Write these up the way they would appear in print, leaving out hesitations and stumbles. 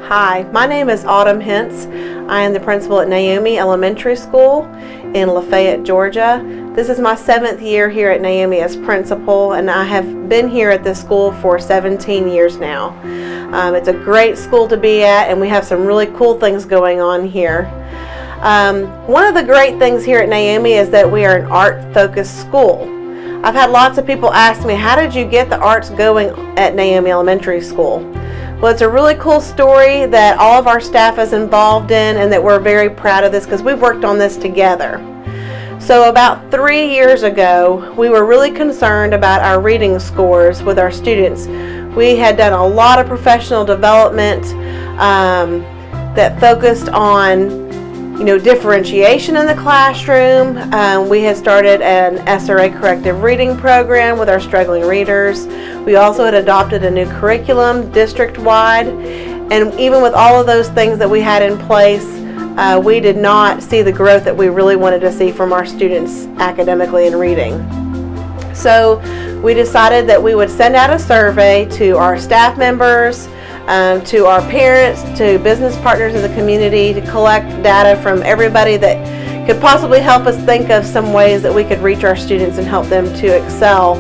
Hi, my name is Autumn Hintz. I am the principal at Naomi Elementary School in Lafayette, Georgia. This is my 7th year here at Naomi as principal, and I have been here at this school for 17 years now. It's a great school to be at, and we have some really cool things going on here. One of the great things here at Naomi is that we are an art-focused school. I've had lots of people ask me, how did you get the arts going at Naomi Elementary School? Well, it's a really cool story that all of our staff is involved in, and that we're very proud of this because we've worked on this together. So about 3 years ago, we were really concerned about our reading scores with our students. We had done a lot of professional development that focused on differentiation in the classroom. We had started an SRA corrective reading program with our struggling readers. We also had adopted a new curriculum district-wide, and even with all of those things that we had in place, we did not see the growth that we really wanted to see from our students academically in reading. So we decided that we would send out a survey to our staff members, to our parents, to business partners in the community, to collect data from everybody that could possibly help us think of some ways that we could reach our students and help them to excel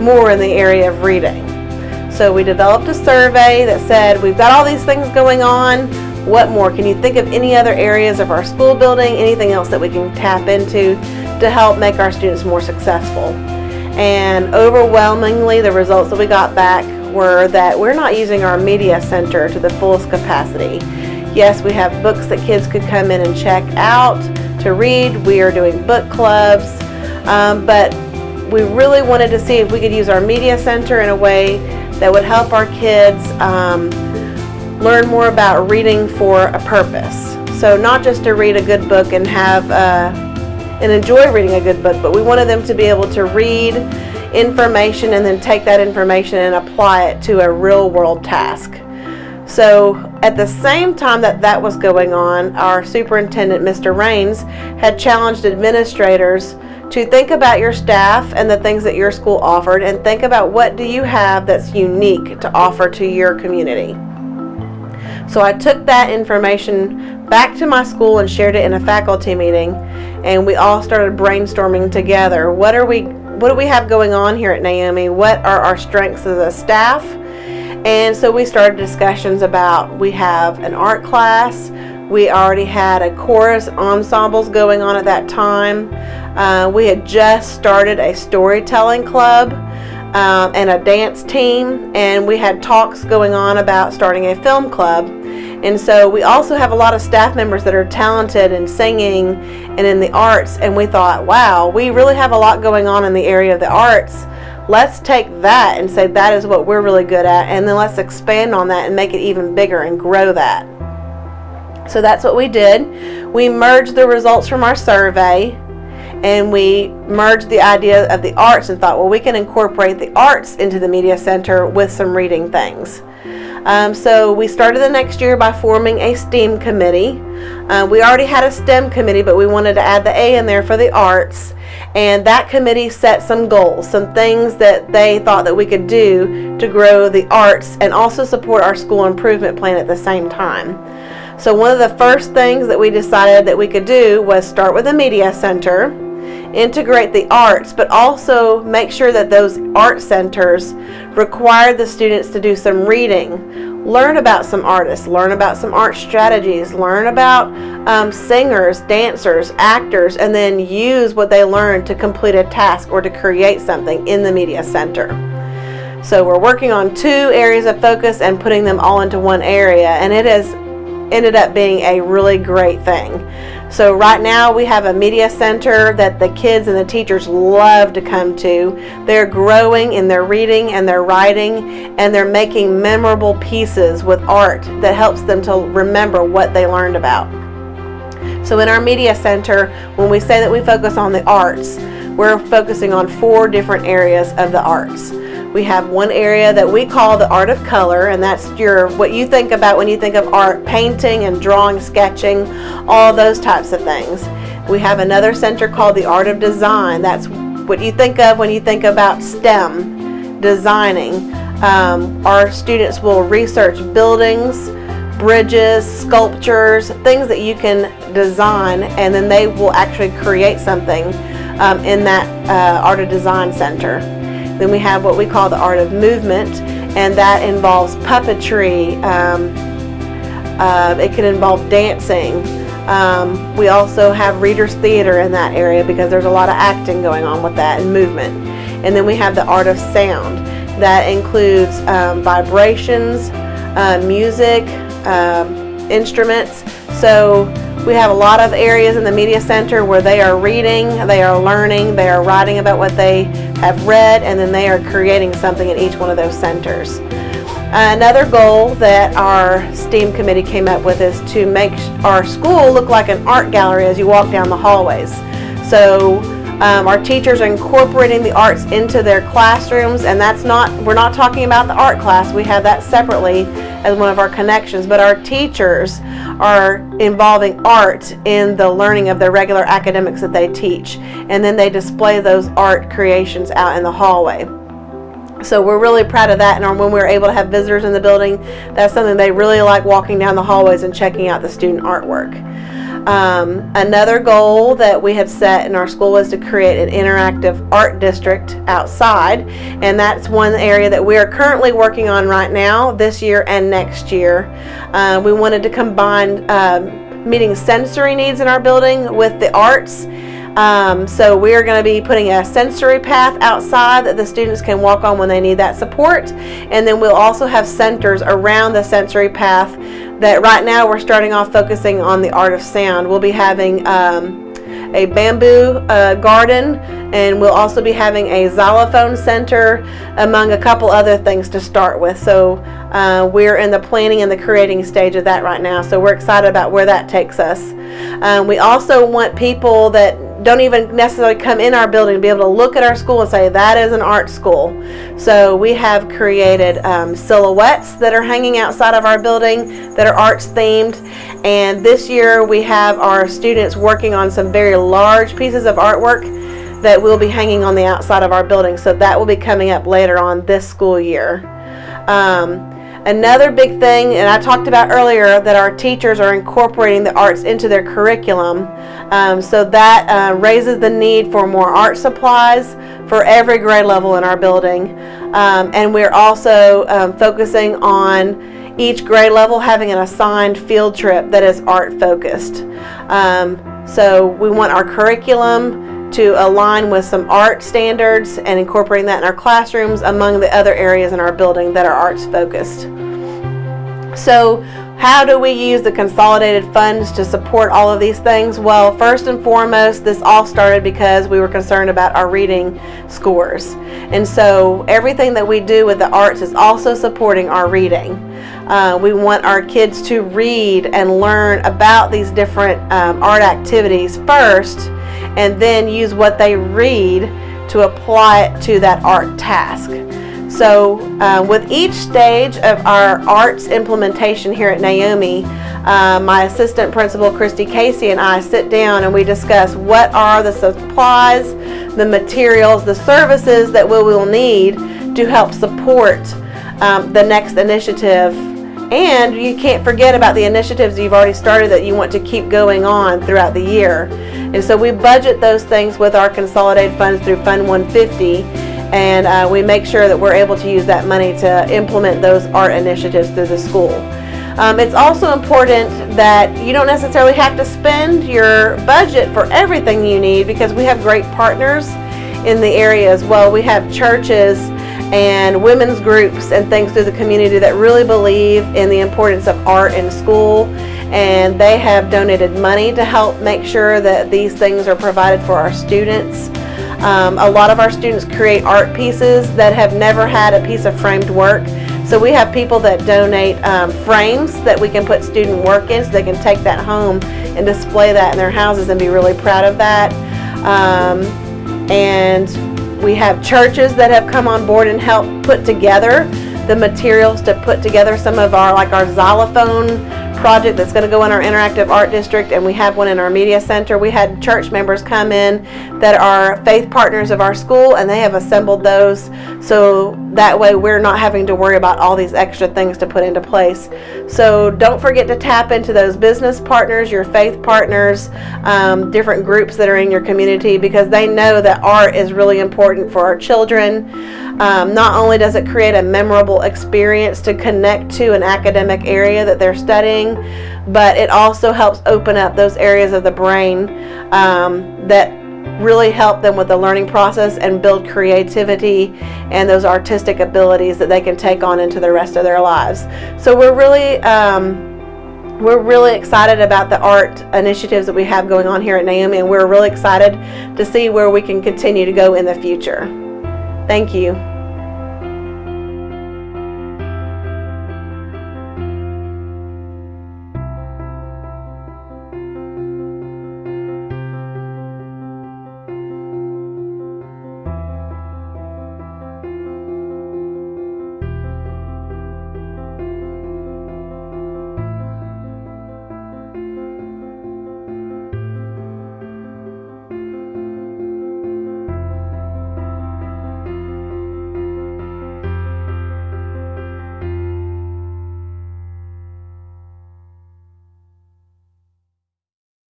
more in the area of reading. So we developed a survey that said, we've got all these things going on, what more? Can you think of any other areas of our school building, anything else that we can tap into to help make our students more successful? And overwhelmingly, the results that we got back were that we're not using our media center to the fullest capacity. Yes, we have books that kids could come in and check out to read. We are doing book clubs, but we really wanted to see if we could use our media center in a way that would help our kids learn more about reading for a purpose. So not just to read a good book and have and enjoy reading a good book, but we wanted them to be able to read information and then take that information and apply it to a real world task. So at the same time that was going on, our superintendent, Mr. Raines, had challenged administrators to think about your staff and the things that your school offered, and think about what do you have that's unique to offer to your community. So I took that information back to my school and shared it in a faculty meeting, and we all started brainstorming together. What do we have going on here at Naomi? What are our strengths as a staff? And so we started discussions about, we have an art class. We already had a chorus ensembles going on at that time. We had just started a storytelling club and a dance team, and we had talks going on about starting a film club. And so we also have a lot of staff members that are talented in singing and in the arts, and we thought, wow, we really have a lot going on in the area of the arts. Let's take that and say that is what we're really good at, and then let's expand on that and make it even bigger and grow that. So that's what we did. We merged the results from our survey, and we merged the idea of the arts and thought, well, we can incorporate the arts into the media center with some reading things. So we started the next year by forming a STEAM committee. We already had a STEM committee, but we wanted to add the A in there for the arts. And that committee set some goals, some things that they thought that we could do to grow the arts and also support our school improvement plan at the same time. So one of the first things that we decided that we could do was start with a media center, integrate the arts, but also make sure that those art centers required the students to do some reading, learn about some artists, learn about some art strategies, learn about singers, dancers, actors, and then use what they learned to complete a task or to create something in the media center. So we're working on 2 areas of focus and putting them all into one area, and it has ended up being a really great thing. So right now we have a media center that the kids and the teachers love to come to. They're growing in their reading and their writing, and they're making memorable pieces with art that helps them to remember what they learned about. So in our media center, when we say that we focus on the arts, we're focusing on 4 different areas of the arts. We have one area that we call the art of color, and that's what you think about when you think of art, painting and drawing, sketching, all those types of things. We have another center called the art of design. That's what you think of when you think about STEM, designing. Our students will research buildings, bridges, sculptures, things that you can design, and then they will actually create something in that Art of Design Center. Then we have what we call the Art of Movement, and that involves puppetry. It can involve dancing. We also have Reader's Theater in that area because there's a lot of acting going on with that and movement. And then we have the Art of Sound. That includes vibrations, music, instruments. So we have a lot of areas in the media center where they are reading, they are learning, they are writing about what they have read, and then they are creating something in each one of those centers. Another goal that our STEAM committee came up with is to make our school look like an art gallery as you walk down the hallways. So our teachers are incorporating the arts into their classrooms, and we're not talking about the art class. We have that separately as one of our connections, but our teachers are involving art in the learning of their regular academics that they teach, and then they display those art creations out in the hallway. So we're really proud of that, and when we're able to have visitors in the building, that's something they really like, walking down the hallways and checking out the student artwork. Another goal that we had set in our school was to create an interactive art district outside, and that's one area that we are currently working on right now, this year and next year. We wanted to combine meeting sensory needs in our building with the arts. So we are going to be putting a sensory path outside that the students can walk on when they need that support, and then we'll also have centers around the sensory path that right now we're starting off focusing on the Art of Sound. We'll be having a bamboo garden, and we'll also be having a xylophone center, among a couple other things to start with. So we're in the planning and the creating stage of that right now, so we're excited about where that takes us. We also want people that don't even necessarily come in our building to be able to look at our school and say that is an art school. So we have created silhouettes that are hanging outside of our building that are arts themed, and this year we have our students working on some very large pieces of artwork that will be hanging on the outside of our building, so that will be coming up later on this school year. Another big thing, and I talked about earlier, that our teachers are incorporating the arts into their curriculum, so that raises the need for more art supplies for every grade level in our building. And we're also focusing on each grade level having an assigned field trip that is art focused. So we want our curriculum to align with some art standards and incorporating that in our classrooms, among the other areas in our building that are arts focused. So how do we use the consolidated funds to support all of these things? Well, first and foremost, this all started because we were concerned about our reading scores. And so everything that we do with the arts is also supporting our reading. We want our kids to read and learn about these different art activities first, and then use what they read to apply it to that art task. So with each stage of our arts implementation here at Naomi, my assistant principal, Christy Casey, and I sit down and we discuss what are the supplies, the materials, the services that we will need to help support the next initiative. And you can't forget about the initiatives you've already started that you want to keep going on throughout the year. And so we budget those things with our consolidated funds through Fund 150, and we make sure that we're able to use that money to implement those art initiatives through the school. It's also important that you don't necessarily have to spend your budget for everything you need, because we have great partners in the area as well. We have churches and women's groups and things through the community that really believe in the importance of art in school, and they have donated money to help make sure that these things are provided for our students. A lot of our students create art pieces that have never had a piece of framed work, so we have people that donate frames that we can put student work in, so they can take that home and display that in their houses and be really proud of that. And we have churches that have come on board and helped put together the materials to put together some of our, like our xylophone project that's going to go in our interactive art district, and we have one in our media center. We had church members come in that are faith partners of our school, and they have assembled those so That way we're not having to worry about all these extra things to put into place. So don't forget to tap into those business partners, your faith partners, different groups that are in your community, because they know that art is really important for our children. Not only does it create a memorable experience to connect to an academic area that they're studying, but it also helps open up those areas of the brain that really help them with the learning process and build creativity and those artistic abilities that they can take on into the rest of their lives. So we're really excited about the art initiatives that we have going on here at Naomi, and we're really excited to see where we can continue to go in the future. Thank you.